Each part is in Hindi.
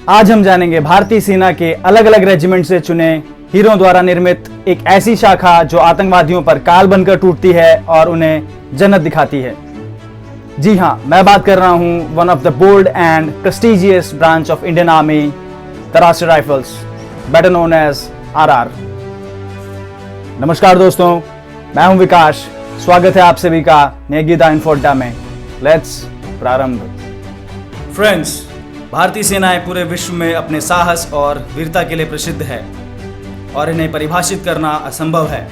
आज हम जानेंगे भारतीय सेना के अलग अलग रेजिमेंट से चुने हीरों द्वारा निर्मित एक ऐसी शाखा जो आतंकवादियों पर काल बनकर टूटती है और उन्हें जन्नत दिखाती है। जी हां, मैं बात कर रहा हूं one of the bold and prestigious branch of Indian army, the Rashtriya rifles, better known as RR. नमस्कार दोस्तों, मैं हूं विकास। स्वागत है आप सभी का नेगीदा इन्फो अड्डा में। लेट्स प्रारंभ। फ्रेंड्स, भारतीय सेनाएं पूरे विश्व में अपने साहस और वीरता के लिए प्रसिद्ध है और इन्हें परिभाषित करना असंभव है।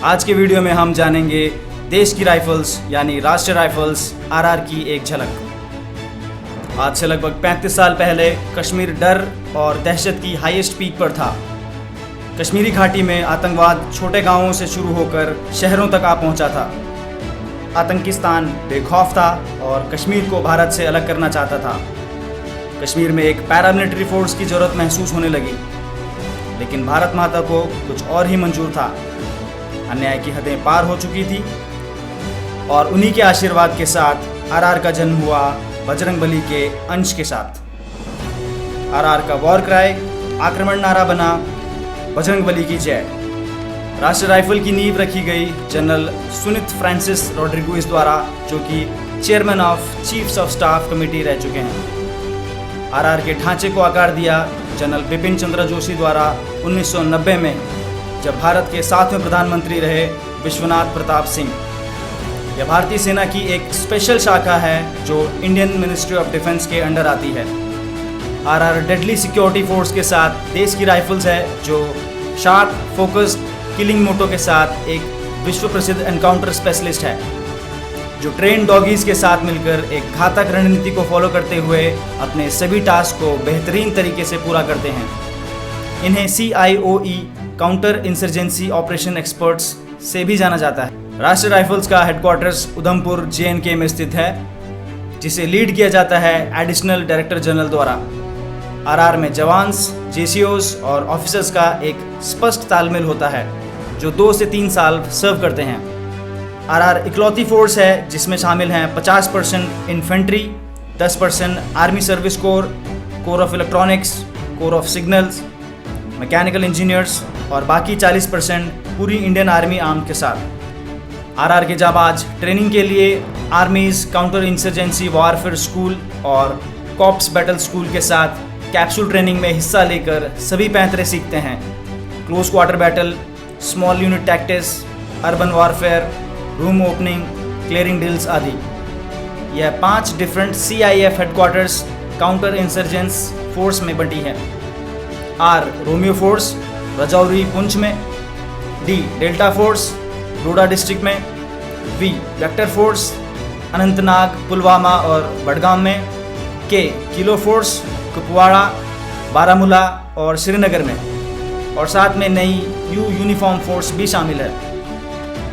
आज के वीडियो में हम जानेंगे देश की राइफल्स यानी राष्ट्रीय राइफल्स आरआर की एक झलक। आज से लगभग 35 साल पहले कश्मीर डर और दहशत की हाईएस्ट पीक पर था। कश्मीरी घाटी में आतंकवाद छोटे गांवों से शुरू होकर शहरों तक आ पहुंचा था। आतंकिस्तान बेखौफ था और कश्मीर को भारत से अलग करना चाहता था। कश्मीर में एक पैरामिलिट्री फोर्स की जरूरत महसूस होने लगी, लेकिन भारत माता को कुछ और ही मंजूर था। अन्याय की हदें पार हो चुकी थी और उन्हीं के आशीर्वाद के साथ आरआर का जन्म हुआ बजरंगबली के अंश के साथ। आरआर का वॉर क्राई आक्रमण नारा बना बजरंगबली की जय। राष्ट्रीय राइफल की नींव रखी गई जनरल सुनित फ्रांसिस रॉड्रिगुइज द्वारा, जो कि chairman of chiefs of staff committee रह चुके हैं। आरआर के ढांचे को आकार दिया जनरल बिपिन चंद्र जोशी द्वारा 1990 में, जब भारत के 7वें प्रधानमंत्री रहे विश्वनाथ प्रताप सिंह। यह भारतीय सेना की एक स्पेशल शाखा है जो इंडियन मिनिस्ट्री ऑफ डिफेंस के अंडर आती है। आरआर डेडली सिक्योरिटी फोर्स के साथ देश की राइफल्स है, जो शार्प फोकस्ड किलिंग मोटो के साथ एक विश्व प्रसिद्ध एनकाउंटर स्पेशलिस्ट है, जो ट्रेन डॉगीज के साथ मिलकर एक घातक रणनीति को फॉलो करते हुए अपने सभी टास्क को बेहतरीन तरीके से पूरा करते हैं। इन्हें CIOE counter insurgency operation experts से भी जाना जाता है। राष्ट्रीय राइफल्स का हेडक्वार्टर्स उधमपुर JNK में स्थित है, जिसे लीड किया जाता है एडिशनल डायरेक्टर जनरल द्वारा। आरआर में जवान्स, JCOs और ऑफिसर्स का एक स्पष्ट तालमेल होता है, जो 2 से 3 साल सर्व करते हैं। आरआर इकलौती फोर्स है जिसमें शामिल हैं 50% infantry, 10% army service corps, core of electronics, core of signals, mechanical engineers और बाकी 40% पूरी इंडियन आर्मी आर्म के साथ। आरआर के जाबाज ट्रेनिंग के लिए आर्मीज काउंटर इंसर्जेंसी वॉरफेयर स्कूल और कॉप्स बैटल स्कूल के साथ कैप्सूल ट्रेनिंग में हिस्सा लेकर सभी पैंतरे सीखते हैं। Close quarter battle, small unit tactics, urban warfare, room opening, clearing drills आदि। यह 5 different CIF headquarters counter insurgency force में बंटी है। R Romeo force Rajouri Poonch में, D Delta force Doda district में, V vector force Anantnag, Pulwama और बडगाम में, के किलो फोर्स कुपवाड़ा, बारामूला और श्रीनगर में, और साथ में नई यूनिफॉर्म फोर्स भी शामिल है।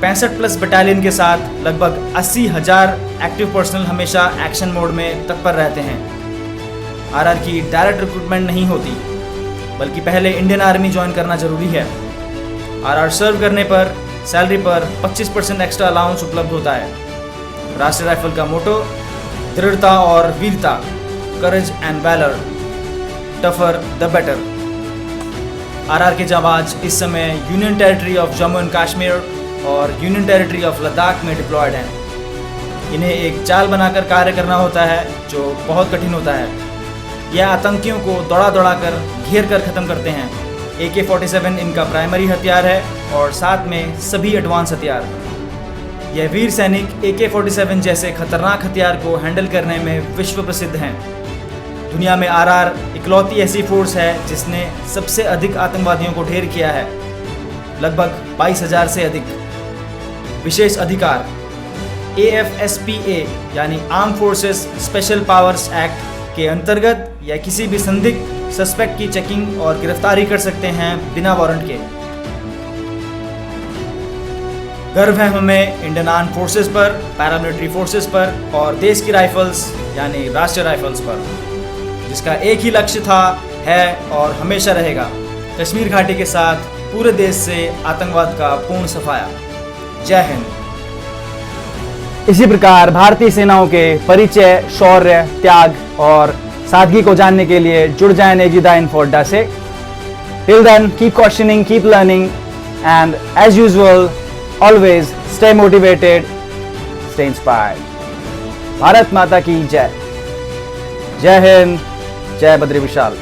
65+ बटालियन के साथ लगभग 80,000 एक्टिव पर्सनल हमेशा एक्शन मोड में तत्पर रहते हैं। आरआर की डायरेक्ट रिक्रूटमेंट नहीं होती, बल्कि पहले इंडियन आर्मी ज्वाइन करना जरूरी है। आरआर सर्व करने पर सैलरी पर 25% एक्स्ट्रा अलाउंस उपलब्ध होता है। राष्ट्रीय राइफल का मोटो दृढ़ता और वीरता, courage and valour, tougher the better. RR के जाबाज इस समय union territory of Jammu and Kashmir और यूनियन टेरिटरी ऑफ लद्दाख में डिप्लॉयड हैं। इन्हें एक चाल बनाकर कार्य करना होता है, जो बहुत कठिन होता है। यह आतंकियों को दौड़ा दौड़ा कर घेर कर ख़त्म करते हैं। AK-47 इनका प्राइमरी हथियार है और साथ में सभी एडवांस हथियार। यह वीर सैनिक AK-47 जैसे खतरनाक हथियार को हैंडल करने में विश्व प्रसिद्ध हैं। दुनिया में आरआर इकलौती ऐसी फोर्स है जिसने सबसे अधिक आतंकवादियों को ढेर किया है, लगभग 22,000 से अधिक। विशेष अधिकार AFSPA यानी arm forces special powers act के अंतर्गत या किसी भी संदिग्ध सस्पेक्ट की चेकिंग और गिरफ्तारी कर सकते हैं बिना वारंट के। गर्व है हमें इंडियन आर्म फोर्सेस पर, पैरामिलिट्री फोर्सेस पर और देश की राइफल्स यानी राष्ट्रीय राइफल्स पर, जिसका एक ही लक्ष्य था, है और हमेशा रहेगा कश्मीर घाटी के साथ पूरे देश से आतंकवाद का पूर्ण सफाया। जय हिंद। इसी प्रकार भारतीय सेनाओं के परिचय, शौर्य, त्याग और सादगी को जानने के लिए जुड़ जाएं नेगीदा इन्फो अड्डा से। Till then keep questioning, keep learning and as usual always stay motivated, stay inspired. Bharat माता की जय। जय हिंद, जय बद्री विशाल।